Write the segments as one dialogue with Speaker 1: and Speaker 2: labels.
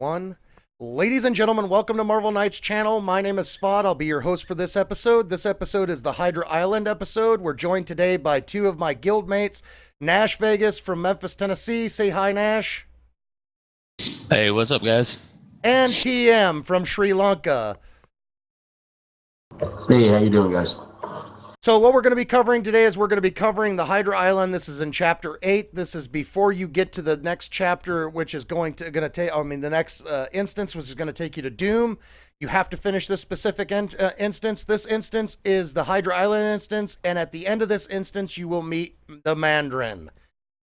Speaker 1: One. Ladies and gentlemen, welcome to Marvel Knights channel. My name is SFOD. I'll be your host for this episode. This episode is the HYDRA Island episode. We're joined today by two of my guildmates, Nash Vegas from Memphis, Tennessee. Say hi, Nash.
Speaker 2: Hey, what's up, guys?
Speaker 1: And TM from Sri Lanka.
Speaker 3: Hey, how you doing, guys?
Speaker 1: So what we're going to be covering today is we're going to be covering the HYDRA Island. This is in Chapter 8. This is before you get to the next chapter, which is going to take, the next instance, which is going to take you to Doom. You have to finish this specific instance. This instance is the HYDRA Island instance, and at the end of this instance, you will meet the Mandarin.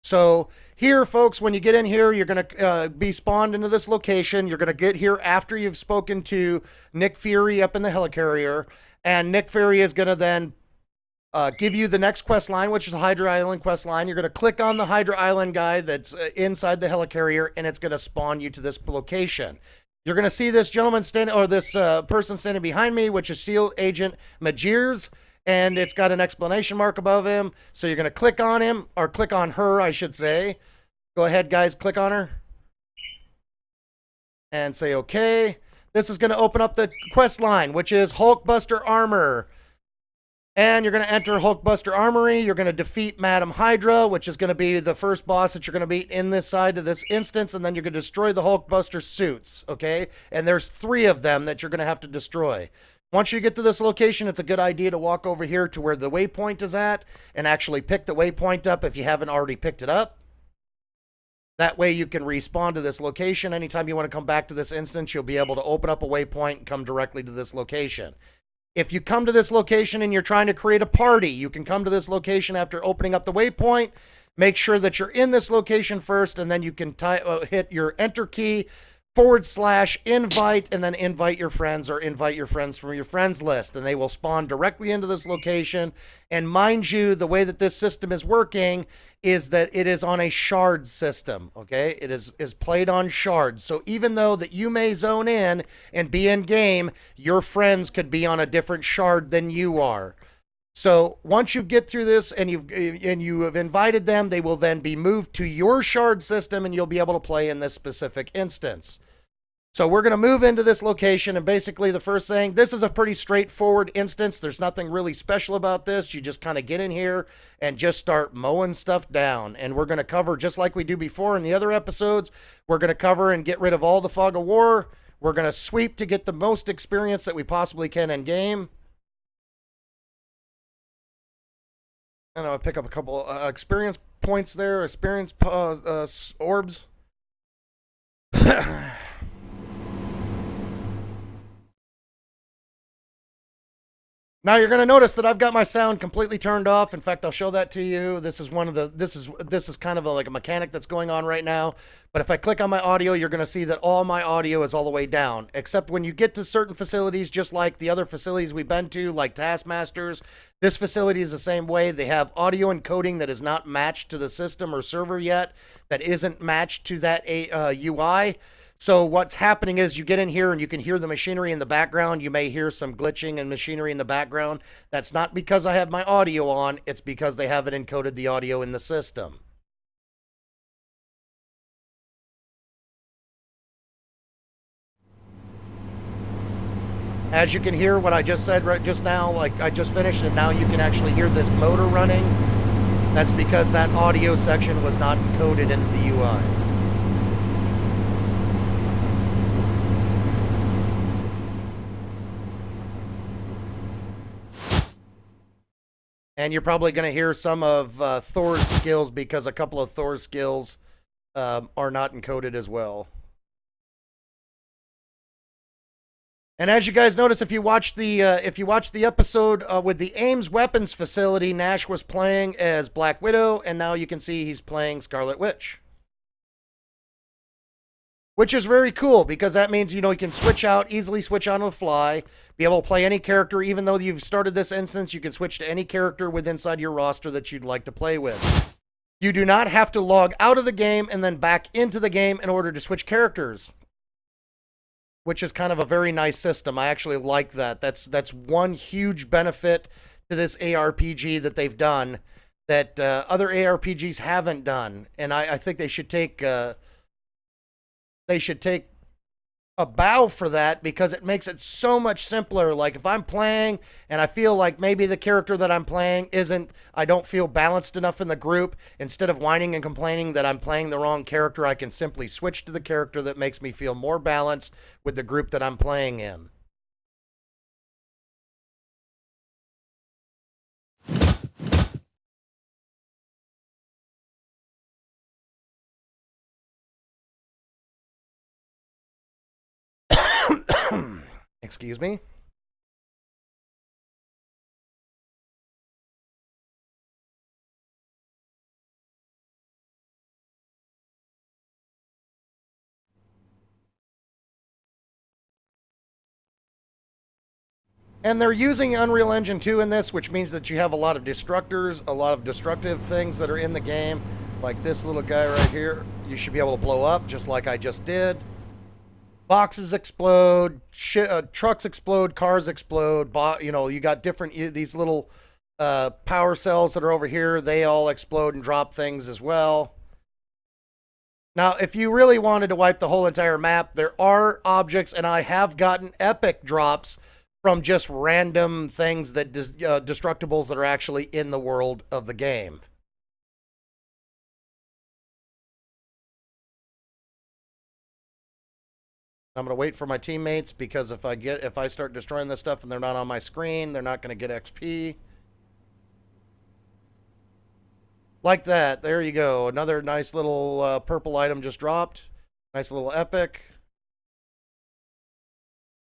Speaker 1: So here, folks, when you get in here, you're going to be spawned into this location. You're going to get here after you've spoken to Nick Fury up in the helicarrier, and Nick Fury is going to then give you the next quest line, which is the HYDRA Island quest line. You're going to click on the HYDRA Island guy that's inside the helicarrier, and it's going to spawn you to this location. You're going to see this gentleman standing, or this person standing behind me, which is SEAL Agent Majirs, and it's got an exclamation mark above him. So you're going to click on him, or click on her, I should say. Go ahead, guys, click on her. And say, okay. This is going to open up the quest line, which is Hulkbuster Armor. And you're going to enter Hulkbuster Armory. You're going to defeat Madam Hydra, which is going to be the first boss that you're going to beat in this side of this instance. And then you're going to destroy the Hulkbuster suits, okay? And there's 3 of them that you're going to have to destroy. Once you get to this location, it's a good idea to walk over here to where the waypoint is at and actually pick the waypoint up if you haven't already picked it up. That way you can respawn to this location. Anytime you want to come back to this instance, you'll be able to open up a waypoint and come directly to this location. If you come to this location and you're trying to create a party, you can come to this location after opening up the waypoint. Make sure that you're in this location first, and then you can hit your enter key /invite, and then invite your friends or invite your friends from your friends list, and they will spawn directly into this location. And mind you, the way that this system is working is that it is on a shard system, okay? It is played on shards. So even though that you may zone in and be in game, your friends could be on a different shard than you are. So once you get through this and you have invited them, they will then be moved to your shard system, and you'll be able to play in this specific instance. So we're going to move into this location, and basically the first thing, this is a pretty straightforward instance. There's nothing really special about this. You just kind of get in here and just start mowing stuff down. And we're going to cover, just like we do before in the other episodes, we're going to cover and get rid of all the fog of war. We're going to sweep to get the most experience that we possibly can in game. And I'll pick up a couple experience points there, experience orbs. Now you're going to notice that I've got my sound completely turned off. In fact, I'll show that to you. This is one of the this is kind of like a mechanic that's going on right now. But if I click on my audio, you're going to see that all my audio is all the way down, except when you get to certain facilities, just like the other facilities we've been to, like Taskmasters. This facility is the same way. They have audio encoding that is not matched to the system or server yet, that isn't matched to that UI. So what's happening is you get in here and you can hear the machinery in the background. You may hear some glitching and machinery in the background. That's not because I have my audio on. It's because they haven't encoded the audio in the system. As you can hear what I just said right just now, like I just finished, and now you can actually hear this motor running. That's because that audio section was not encoded in the UI. And you're probably going to hear some of Thor's skills because a couple of Thor's skills are not encoded as well. And as you guys notice, if you watch the episode with the Ames Weapons Facility, Nash was playing as Black Widow, and now you can see he's playing Scarlet Witch. Which is very cool, because that means, you know, you can easily switch out on the fly, be able to play any character. Even though you've started this instance, you can switch to any character within inside your roster that you'd like to play with. You do not have to log out of the game and then back into the game in order to switch characters, which is kind of a very nice system. I actually like that. That's one huge benefit to this ARPG that they've done that other ARPGs haven't done. And I think they should take a bow for that because it makes it so much simpler. Like if I'm playing and I feel like maybe the character that I'm playing I don't feel balanced enough in the group, instead of whining and complaining that I'm playing the wrong character, I can simply switch to the character that makes me feel more balanced with the group that I'm playing in. Excuse me. And they're using Unreal Engine 2 in this, which means that you have a lot of destructors, a lot of destructive things that are in the game. Like this little guy right here, you should be able to blow up just like I just did. Boxes explode, trucks explode, cars explode. You got different, these little power cells that are over here, they all explode and drop things as well. Now, if you really wanted to wipe the whole entire map, there are objects, and I have gotten epic drops from just random things that destructibles that are actually in the world of the game. I'm gonna wait for my teammates because if I start destroying this stuff and they're not on my screen, they're not gonna get XP. Like that. There you go. Another nice little purple item just dropped. Nice little epic.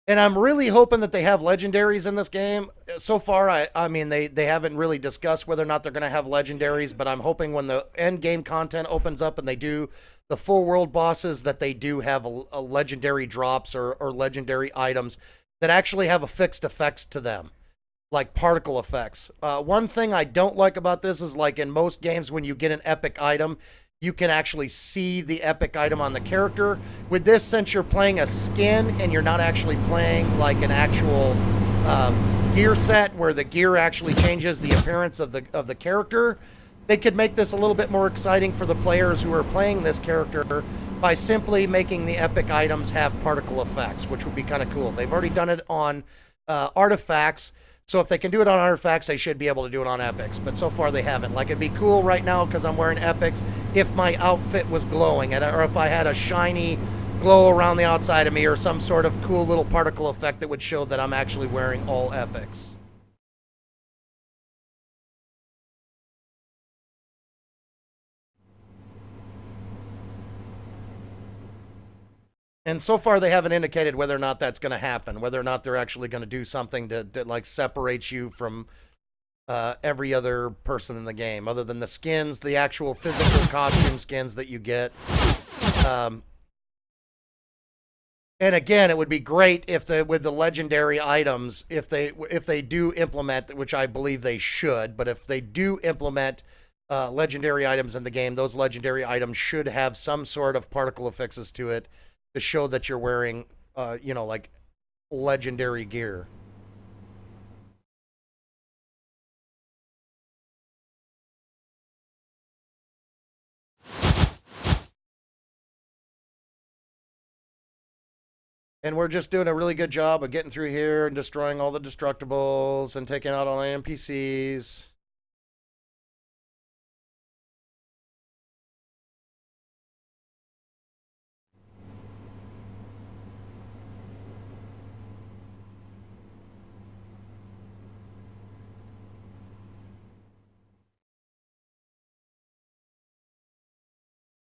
Speaker 1: And I'm really hoping that they have legendaries in this game. So far, I mean, they haven't really discussed whether or not they're going to have legendaries, but I'm hoping when the end game content opens up and they do the full world bosses that they do have a legendary drops or legendary items that actually have affixed effects to them, like particle effects. One thing I don't like about this is, like in most games, when you get an epic item, you can actually see the epic item on the character. With this, since you're playing a skin and you're not actually playing like an actual gear set where the gear actually changes the appearance of the character, they could make this a little bit more exciting for the players who are playing this character by simply making the epic items have particle effects, which would be kind of cool. They've already done it on artifacts. So if they can do it on artifacts, they should be able to do it on epics. But so far they haven't. Like, it'd be cool right now because I'm wearing epics if my outfit was glowing, or if I had a shiny glow around the outside of me, or some sort of cool little particle effect that would show that I'm actually wearing all epics. And so far they haven't indicated whether or not that's going to happen, whether or not they're actually going to do something that like separates you from every other person in the game, other than the skins, the actual physical costume skins that you get. Um, and again, it would be great if with the legendary items, if they do implement, which I believe they should, but if they do implement legendary items in the game, those legendary items should have some sort of particle affixes to it to show that you're wearing, like legendary gear. And we're just doing a really good job of getting through here and destroying all the destructibles and taking out all the NPCs.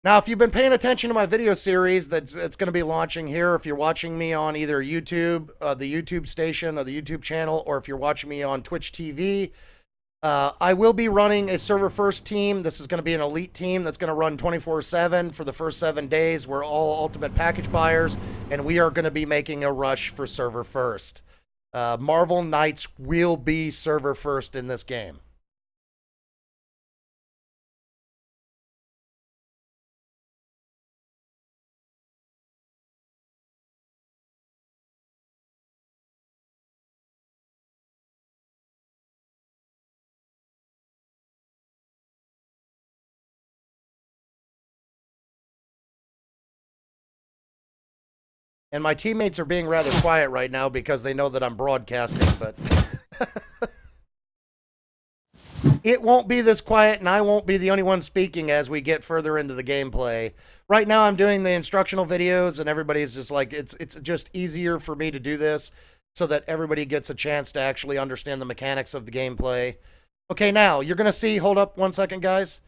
Speaker 1: Now, if you've been paying attention to my video series that's it's going to be launching here, if you're watching me on either YouTube, the YouTube station or the YouTube channel, or if you're watching me on Twitch TV, I will be running a server first team. This is going to be an elite team that's going to run 24/7 for the first 7 days. We're all ultimate package buyers, and we are going to be making a rush for server first. Marvel Knights will be server first in this game. And my teammates are being rather quiet right now because they know that I'm broadcasting, but it won't be this quiet, and I won't be the only one speaking as we get further into the gameplay. Right now I'm doing the instructional videos, and everybody's just like, it's just easier for me to do this so that everybody gets a chance to actually understand the mechanics of the gameplay. Okay, now you're going to see, hold up 1 second, guys.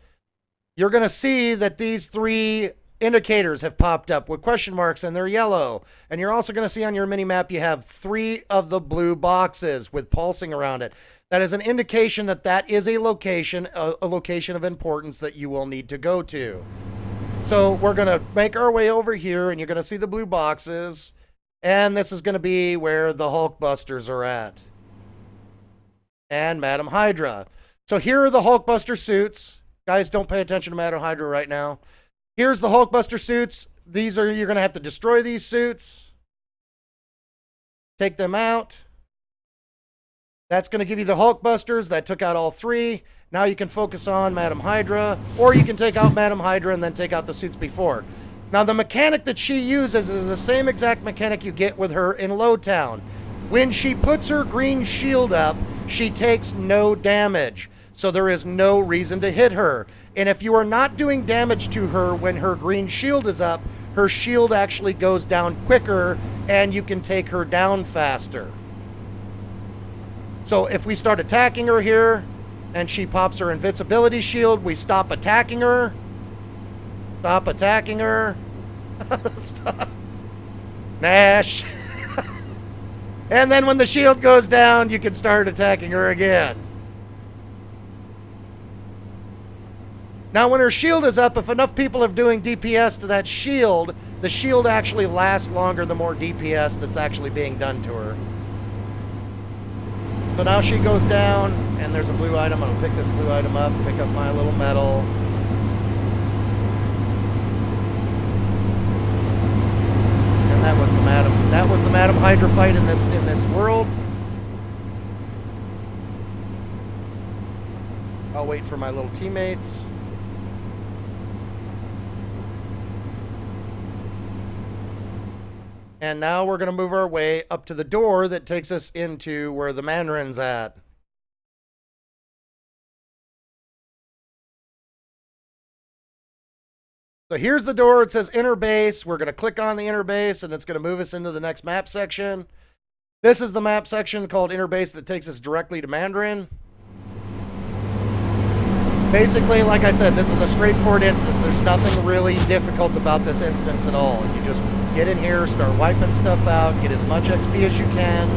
Speaker 1: You're going to see that these 3 indicators have popped up with question marks, and they're yellow. And you're also going to see on your mini map you have 3 of the blue boxes with pulsing around it. That is an indication that that is a location of importance that you will need to go to. So we're going to make our way over here, and you're going to see the blue boxes. And this is going to be where the Hulkbusters are at. And Madam Hydra. So here are the Hulkbuster suits. Guys, don't pay attention to Madam Hydra right now. Here's the Hulkbuster suits. These are, you're going to have to destroy these suits. Take them out. That's going to give you the Hulkbusters. That took out all 3. Now you can focus on Madam Hydra, or you can take out Madam Hydra and then take out the suits before. Now the mechanic that she uses is the same exact mechanic you get with her in Lowtown. When she puts her green shield up, she takes no damage. So there is no reason to hit her. And if you are not doing damage to her when her green shield is up, her shield actually goes down quicker and you can take her down faster. So if we start attacking her here and she pops her invincibility shield, we stop attacking her. Stop attacking her. Stop. Nash. And then when the shield goes down, you can start attacking her again. Now when her shield is up, if enough people are doing DPS to that shield, the shield actually lasts longer the more DPS that's actually being done to her. So now she goes down, and there's a blue item. I'm going to pick this blue item up, pick up my little medal. And that was the Madam Hydra fight in this world. I'll wait for my little teammates. And now we're going to move our way up to the door that takes us into where the Mandarin's at. So here's the door. It says inner base. We're going to click on the inner base, and it's going to move us into the next map section. This is the map section called inner base that takes us directly to Mandarin. Basically, like I said, this is a straightforward instance. There's nothing really difficult about this instance at all. You just get in here, start wiping stuff out, get as much XP as you can.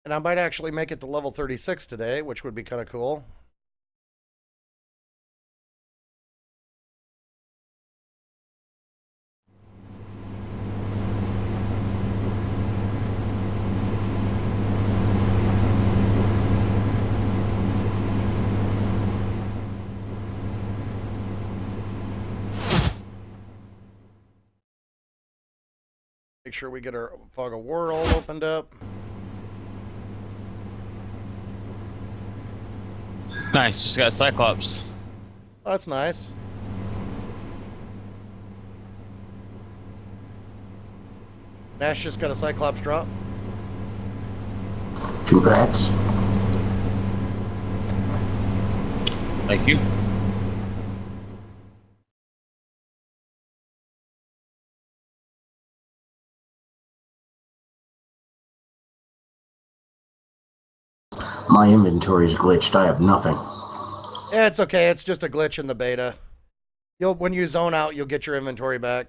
Speaker 1: And I might actually make it to level 36 today, which would be kind of cool. Make sure we get our Fog of War all opened up.
Speaker 2: Nice, just got Cyclops.
Speaker 1: Oh, that's nice. Nash just got a Cyclops drop.
Speaker 3: Congrats.
Speaker 2: Thank you.
Speaker 3: My inventory's glitched. I have nothing.
Speaker 1: Yeah, it's okay. It's just a glitch in the beta. When you zone out, you'll get your inventory back.